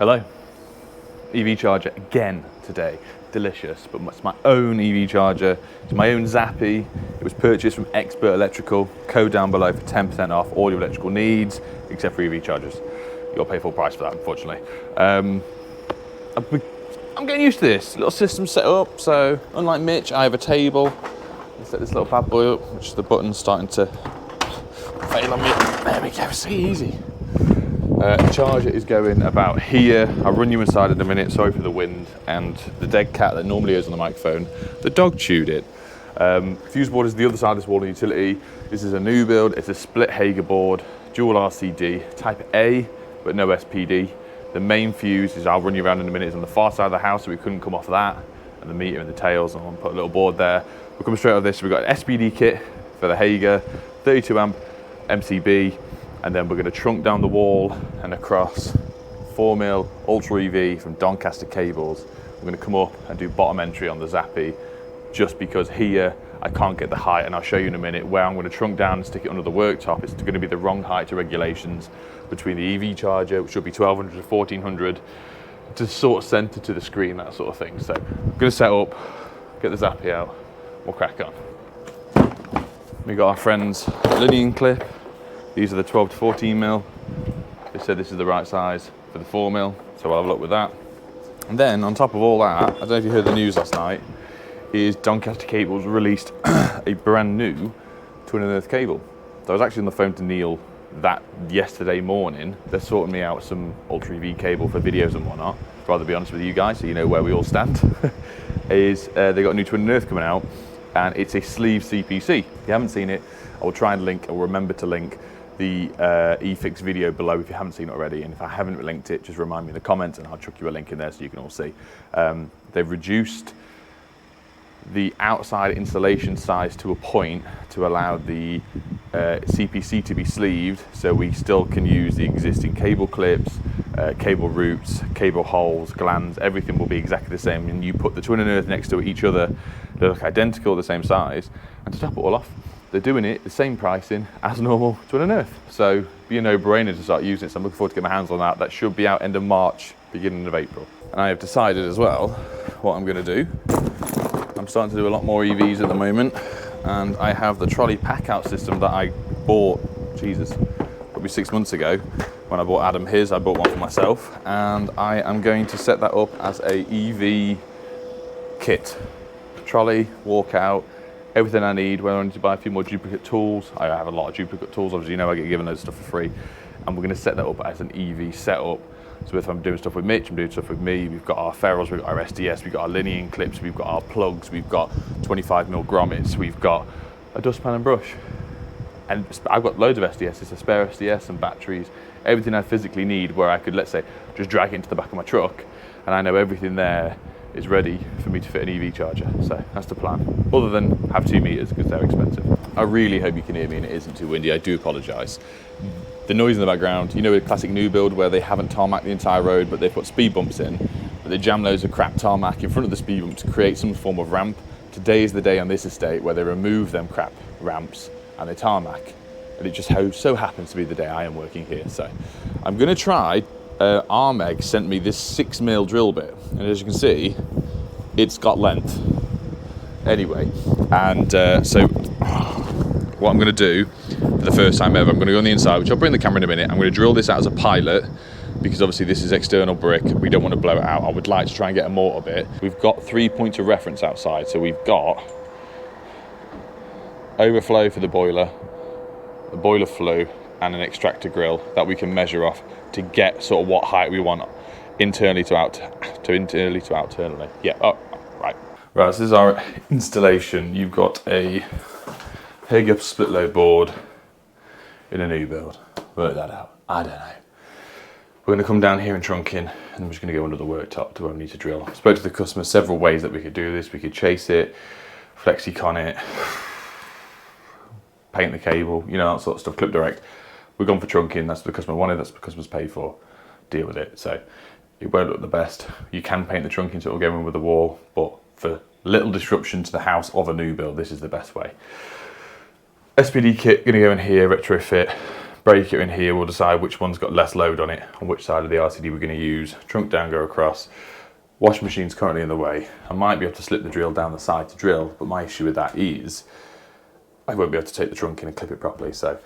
Hello. EV charger again today. Delicious, but it's my own EV charger. It's my own Zappi. It was purchased from Expert Electrical. Code down below for 10% off all your electrical needs, except for EV chargers. You'll pay full price for that, unfortunately. I'm getting used to this. Little system set up, so unlike Mitch, I have a table. Let's set this little bad boy up, which is the button starting to fail on me. There we go, so easy. The charger is going about here. I'll run you inside in a minute, sorry for the wind, and the dead cat that normally is on the microphone, the dog chewed it. Fuse board is the other side of this wall in utility. This is a new build, it's a split Hager board, dual RCD, type A, but no SPD. The main fuse is, I'll run you around in a minute, is on the far side of the house, so we couldn't come off of that, and the meter and the tails, and I'll put a little board there. We'll come straight out of this, so we've got an SPD kit for the Hager, 32 amp MCB, and then we're going to trunk down the wall and across 4mm Ultra EV from Doncaster cables. We're going to come up and do bottom entry on the Zappi, just because here I can't get the height, and I'll show you in a minute where I'm going to trunk down and stick it under the worktop. It's going to be the wrong height to regulations between the EV charger, which should be 1200 to 1400, to sort of center to the screen, that sort of thing. So I'm going to set up, get the Zappi out, we'll crack on. We got our friend's linear clip. These are the 12 to 14mm. They said this is the right size for the 4mm, so I'll have a look with that. And then on top of all that, I don't know if you heard the news last night, is Doncaster Cables released a brand new twin and earth cable. So I was actually on the phone to Neil that yesterday morning. They're sorting me out some Ultra EV cable for videos and whatnot. I'd rather be honest with you guys, so you know where we all stand. They got a new twin and earth coming out, and it's a sleeve CPC. If you haven't seen it, I will try and link, or remember to link, the eFix video below if you haven't seen it already, and if I haven't linked it, just remind me in the comments and I'll chuck you a link in there so you can all see. They've reduced the outside installation size to a point to allow the CPC to be sleeved, so we still can use the existing cable clips, cable routes, cable holes, glands, everything will be exactly the same, and you put the twin and earth next to each other, they look identical, the same size, and to top it all off, they're doing it the same pricing as normal twin and earth. So be a no-brainer to start using it. So I'm looking forward to get my hands on that. That should be out end of March, beginning of April. And I have decided as well what I'm going to do. I'm starting to do a lot more EVs at the moment, and I have the trolley pack-out system that I bought, Jesus, probably 6 months ago. When I bought Adam his, I bought one for myself, and I am going to set that up as a EV kit. Trolley, walkout, everything I need. Whether I need to buy a few more duplicate tools, I have a lot of duplicate tools, obviously you know I get given those stuff for free, and we're going to set that up as an EV setup. So if I'm doing stuff with Mitch, I'm doing stuff with me, we've got our ferrules, we've got our SDS, we've got our linear clips, we've got our plugs, we've got 25mm grommets, we've got a dustpan and brush, and I've got loads of SDSs, a spare SDS and batteries, everything I physically need, where I could, let's say, just drag it into the back of my truck, and I know everything there is ready for me to fit an EV charger. So that's the plan, other than have 2 meters because they're expensive. I really hope you can hear me and it isn't too windy. I do apologise. The noise in the background, you know, a classic new build where they haven't tarmacked the entire road, but they've put speed bumps in, but they jam loads of crap tarmac in front of the speed bump to create some form of ramp. Today is the day on this estate where they remove them crap ramps and they tarmac, and it just so happens to be the day I am working here. So I'm going to try. Armeg sent me this 6mm drill bit, and as you can see, it's got length. Anyway, and so what I'm going to do for the first time ever, I'm going to go on the inside, which I'll bring the camera in a minute. I'm going to drill this out as a pilot, because obviously this is external brick. We don't want to blow it out. I would like to try and get a mortar bit. We've got 3 points of reference outside, so we've got overflow for the boiler flue, and an extractor grill that we can measure off to get sort of what height we want internally to externally. Yeah, oh, right. Right, this is our installation. You've got a Hager split load board in a new build. Work that out, I don't know. We're gonna come down here and trunk in, and then we're just gonna go under the worktop to where we need to drill. I spoke to the customer several ways that we could do this. We could chase it, flexicon it, paint the cable, you know, that sort of stuff, clip direct. We've gone for trunking, that's what the customer wanted, that's what the customer's paid for, deal with it. So it won't look the best. You can paint the trunking so it'll go in with the wall, but for little disruption to the house of a new build, this is the best way. SPD kit, gonna go in here, retrofit, breaker in here, we'll decide which one's got less load on it, on which side of the RCD we're going to use. Trunk down, go across. Washing machine's currently in the way. I might be able to slip the drill down the side to drill, but my issue with that is I won't be able to take the trunk in and clip it properly. So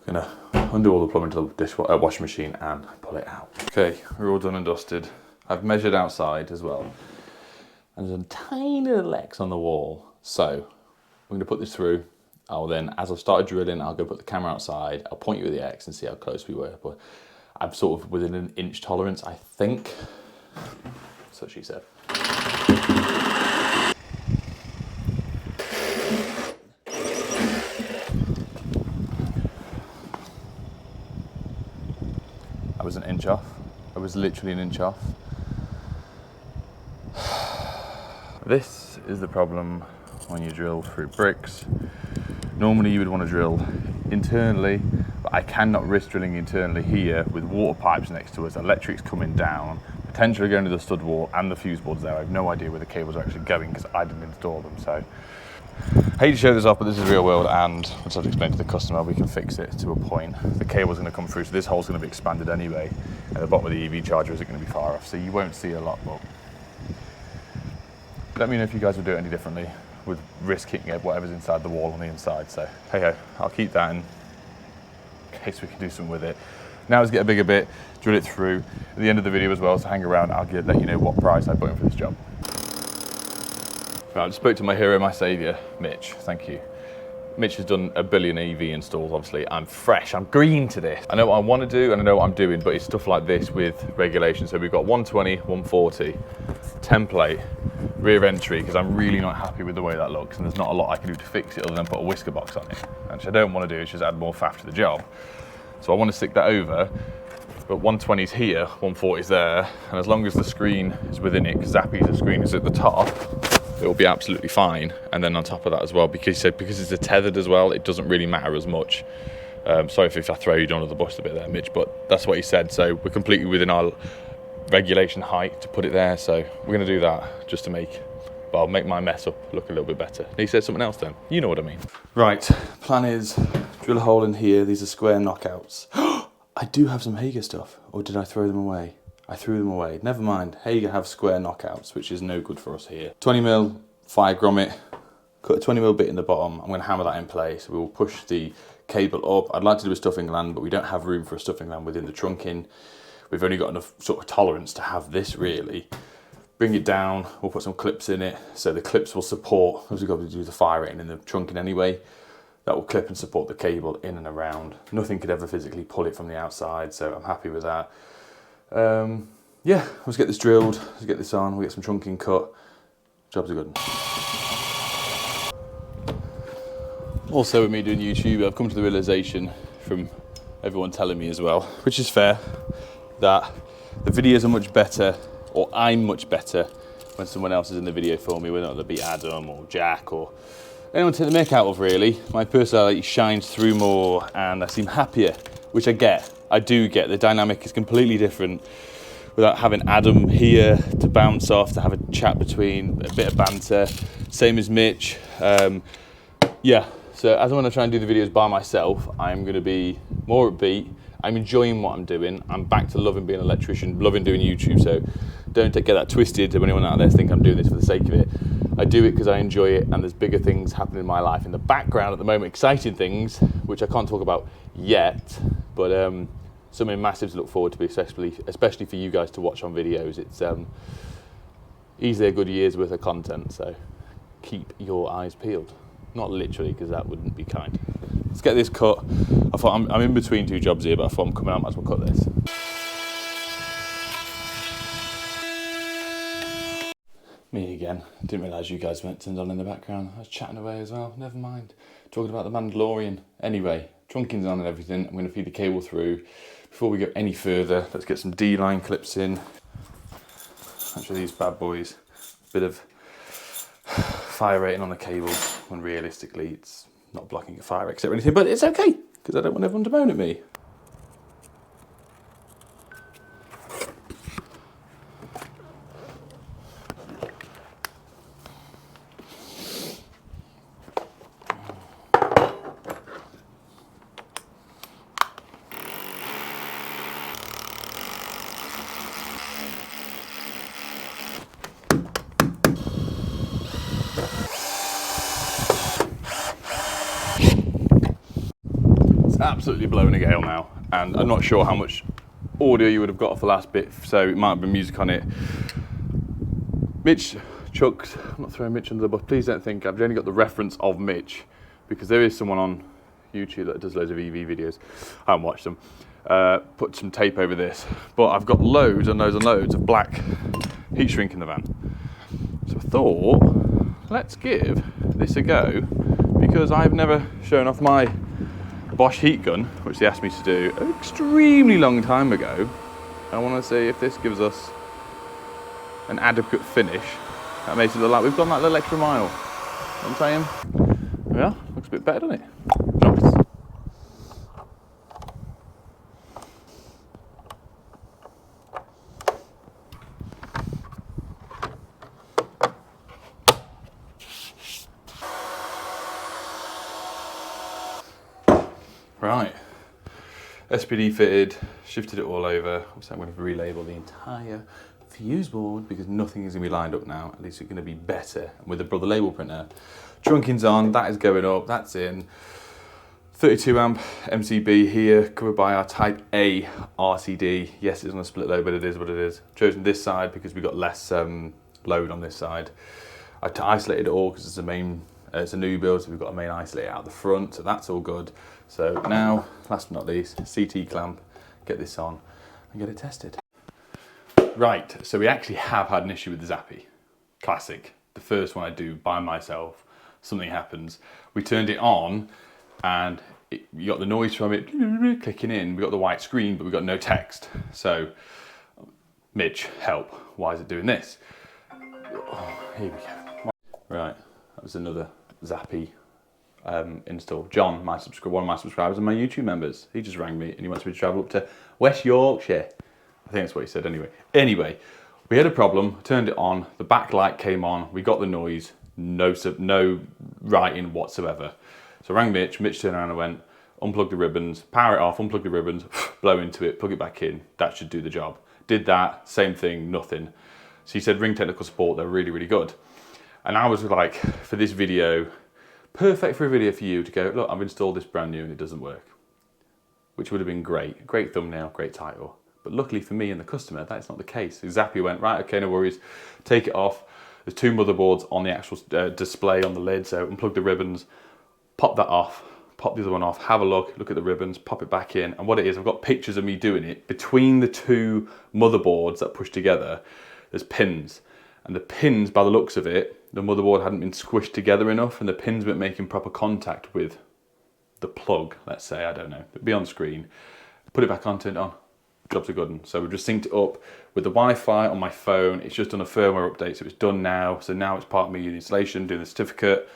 I'm going to undo all the plumbing to the washing machine and pull it out. Okay, we're all done and dusted. I've measured outside as well. And there's a tiny little X on the wall. So I'm going to put this through. I'll then, as I've started drilling, I'll go put the camera outside. I'll point you with the X and see how close we were. But I'm sort of within an inch tolerance, I think. So she said. I was an inch off. I was literally an inch off. This is the problem when you drill through bricks. Normally you would want to drill internally, but I cannot risk drilling internally here with water pipes next to us, electrics coming down, potentially going to the stud wall and the fuse boards there. I have no idea where the cables are actually going because I didn't install them. So I hate to show this off, but this is real world, and once I've explained to the customer, we can fix it to a point. The cable's going to come through, so this hole's going to be expanded anyway, and the bottom of the EV charger isn't going to be far off, so you won't see a lot. But let me know if you guys will do it any differently with risk hitting whatever's inside the wall on the inside. So hey ho, I'll keep that in case we can do something with it. Now let's get a bigger bit, drill it through. At the end of the video as well, so hang around, I'll let you know what price I put in for this job. Right, I just spoke to my hero, my saviour, Mitch, thank you. Mitch has done a billion EV installs, obviously. I'm fresh, I'm green to this. I know what I want to do and I know what I'm doing, but it's stuff like this with regulation. So we've got 120, 140, template, rear entry, because I'm really not happy with the way that looks, and there's not a lot I can do to fix it other than put a whisker box on it. And which I don't want to do is just add more faff to the job. So I want to stick that over, but 120's here, 140's there, and as long as the screen is within it, because Zappy's screen is at the top, it will be absolutely fine. And then on top of that as well, because he said because it's a tethered as well, it doesn't really matter as much. Sorry if I throw you under the bus a bit there, Mitch, but that's what he said. So we're completely within our regulation height to put it there. So we're going to do that just to make my mess up look a little bit better. And he said something else then. You know what I mean. Right, plan is drill a hole in here. These are square knockouts. I do have some Hager stuff, or did I throw them away? I threw them away. Never mind. Hager have square knockouts, which is no good for us here. 20mm fire grommet. Cut a 20mm bit in the bottom. I'm going to hammer that in place. We will push the cable up. I'd like to do a stuffing gland, but we don't have room for a stuffing gland within the trunking. We've only got enough sort of tolerance to have this really. Bring it down. We'll put some clips in it, so the clips will support, because we've got to do the fire rating in the trunking anyway. That will clip and support the cable in and around. Nothing could ever physically pull it from the outside, so I'm happy with that. Yeah, let's get this drilled, let's get this on, we'll get some trunking cut. Jobs are good. Also with me doing YouTube, I've come to the realisation from everyone telling me as well, which is fair, that the videos are much better, or I'm much better, when someone else is in the video for me, whether it be Adam or Jack or anyone to take the mick out of really. My personality shines through more and I seem happier, which I get. I do get. The dynamic is completely different without having Adam here to bounce off, to have a chat between, a bit of banter. Same as Mitch. Yeah, so as I'm gonna try and do the videos by myself, I'm gonna be more upbeat. I'm enjoying what I'm doing. I'm back to loving being an electrician, loving doing YouTube, so don't get that twisted to anyone out there think I'm doing this for the sake of it. I do it because I enjoy it, and there's bigger things happening in my life in the background at the moment, exciting things, which I can't talk about yet, but something massive to look forward to, especially for you guys to watch on videos. It's easily a good year's worth of content, so keep your eyes peeled. Not literally, because that wouldn't be kind. Let's get this cut. I thought I'm in between two jobs here, but I thought I'm coming out, might as well cut this. Me again. Didn't realise you guys weren't turned on in the background. I was chatting away as well. Never mind. Talking about the Mandalorian. Anyway, trunking's on and everything. I'm going to feed the cable through. Before we go any further, let's get some D-line clips in. Actually, these bad boys. A bit of fire rating on the cable, when realistically it's not blocking a fire exit or anything, but it's okay, because I don't want everyone to moan at me. absolutely blowing a gale now, and I'm not sure how much audio you would have got off the last bit, so it might have been music on it. Mitch chucks, I'm not throwing Mitch under the bus, please don't think I've only got the reference of Mitch, because there is someone on YouTube that does loads of EV videos. I haven't watched them. Put some tape over this, but I've got loads and loads and loads of black heat shrink in the van. So I thought, let's give this a go, because I've never shown off my Bosch heat gun, which they asked me to do an extremely long time ago. I want to see if this gives us an adequate finish that makes it look like we've gone that little extra mile. You know what I'm saying? Yeah, looks a bit better, doesn't it? Nice. Right, SPD fitted, shifted it all over. Obviously I'm going to relabel the entire fuse board because nothing is going to be lined up now. At least it's going to be better with the Brother label printer. Trunking's on, that is going up, that's in. 32 amp MCB here, covered by our Type A RCD. Yes, it's on a split load, but it is what it is. Chosen this side because we got less load on this side. I isolated it all because it's a main. It's a new build, so we've got a main isolator out the front, so that's all good. So now, last but not least, CT clamp, get this on and get it tested. Right, so we actually have had an issue with the Zappi. Classic. The first one I do by myself, something happens. We turned it on and you got the noise from it clicking in. We got the white screen, but we got no text. So, Mitch, help. Why is it doing this? Oh, here we go. Right, that was another Zappi install. John, one of my subscribers and my YouTube members, he just rang me and he wants me to travel up to West Yorkshire. I think that's what he said anyway. Anyway, we had a problem, turned it on, the backlight came on, we got the noise, no writing whatsoever. So I rang Mitch turned around and went, unplug the ribbons, power it off, unplug the ribbons, blow into it, plug it back in, that should do the job. Did that, same thing, nothing. So he said, ring technical support, they're really, really good. And I was like, for this video, perfect for a video for you to go, look, I've installed this brand new and it doesn't work. Which would have been great. Great thumbnail, great title. But luckily for me and the customer, that's not the case. So Zappi went, right, okay, no worries, take it off. There's two motherboards on the actual display on the lid, so unplug the ribbons, pop that off, pop the other one off, have a look at the ribbons, pop it back in. And what it is, I've got pictures of me doing it. Between the two motherboards that push together, there's pins. And the pins, by the looks of it, the motherboard hadn't been squished together enough and the pins weren't making proper contact with the plug, let's say, I don't know. It'd be on screen. Put it back on, turn it on. Job's a good one. So we've just synced it up with the Wi-Fi on my phone. It's just done a firmware update, so it's done now. So now it's part of me installation, doing the certificate,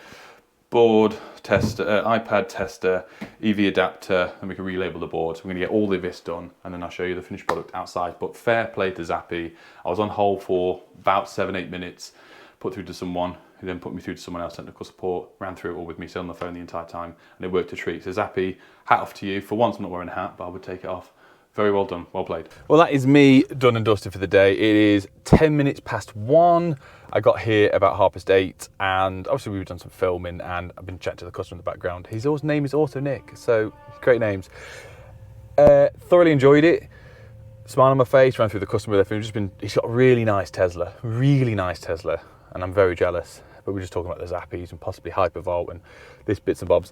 board, tester, iPad tester, EV adapter, and we can relabel the board. So we're gonna get all of this done and then I'll show you the finished product outside. But fair play to Zappi. I was on hold for about 7-8 minutes, put through to someone, who then put me through to someone else, technical support, ran through it all with me, stayed on the phone the entire time, and it worked a treat. So Zappi, hat off to you. For once I'm not wearing a hat, but I would take it off. Very well done, well played. Well, that is me done and dusted for the day. It is 10 minutes past 1. I got here about 8:30, and obviously we've done some filming, and I've been chatting to the customer in the background. His name is also Nick, so great names. Thoroughly enjoyed it. Smile on my face, ran through the customer with everything. He's got a really nice Tesla, and I'm very jealous. But we're just talking about the Zappis and possibly Hypervolt and this bits and bobs.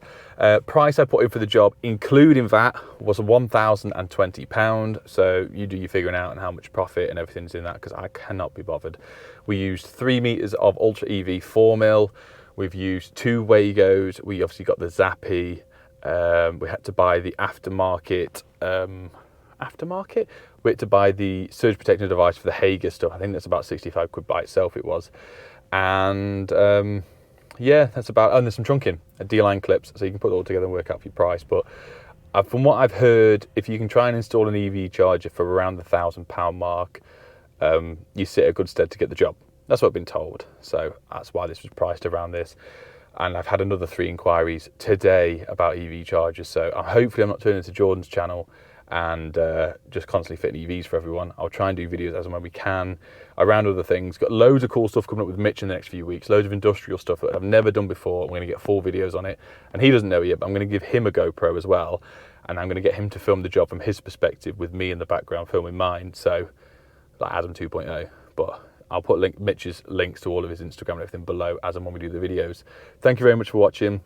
Price I put in for the job, including VAT, was £1,020. So you do your figuring out and how much profit and everything's in that, because I cannot be bothered. We used 3 meters of Ultra EV 4mm. We've used 2 Wagos. We obviously got the Zappi. We had to buy the aftermarket. We had to buy the surge protector device for the Hager stuff. I think that's about 65 quid by itself it was. And yeah, that's about, and there's some trunking, D-line clips, so you can put it all together and work out for your price. But from what I've heard, if you can try and install an EV charger for around the £1,000 mark, you sit a good stead to get the job. That's what I've been told. So that's why this was priced around this. And I've had another 3 inquiries today about EV chargers. So hopefully I'm not turning to Jordan's channel and just constantly fitting EVs for everyone. I'll try and do videos as and when we can around other things. Got loads of cool stuff coming up with Mitch in the next few weeks, loads of industrial stuff that I've never done before. I'm going to get 4 videos on it, and he doesn't know yet, but I'm going to give him a GoPro as well, and I'm going to get him to film the job from his perspective with me in the background filming mine, so like Adam 2.0. But I'll put Mitch's links to all of his Instagram and everything below as and when we do the videos. Thank you very much for watching.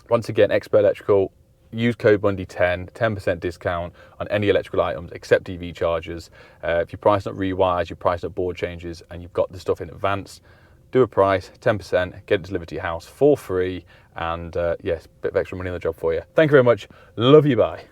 Once again, Expert Electrical, use code Bundy10, 10% discount on any electrical items except EV chargers. If you're pricing up rewires, you're pricing up board changes, and you've got the stuff in advance, do a price, 10%, get it delivered to your house for free, and yes, a bit of extra money on the job for you. Thank you very much. Love you, bye.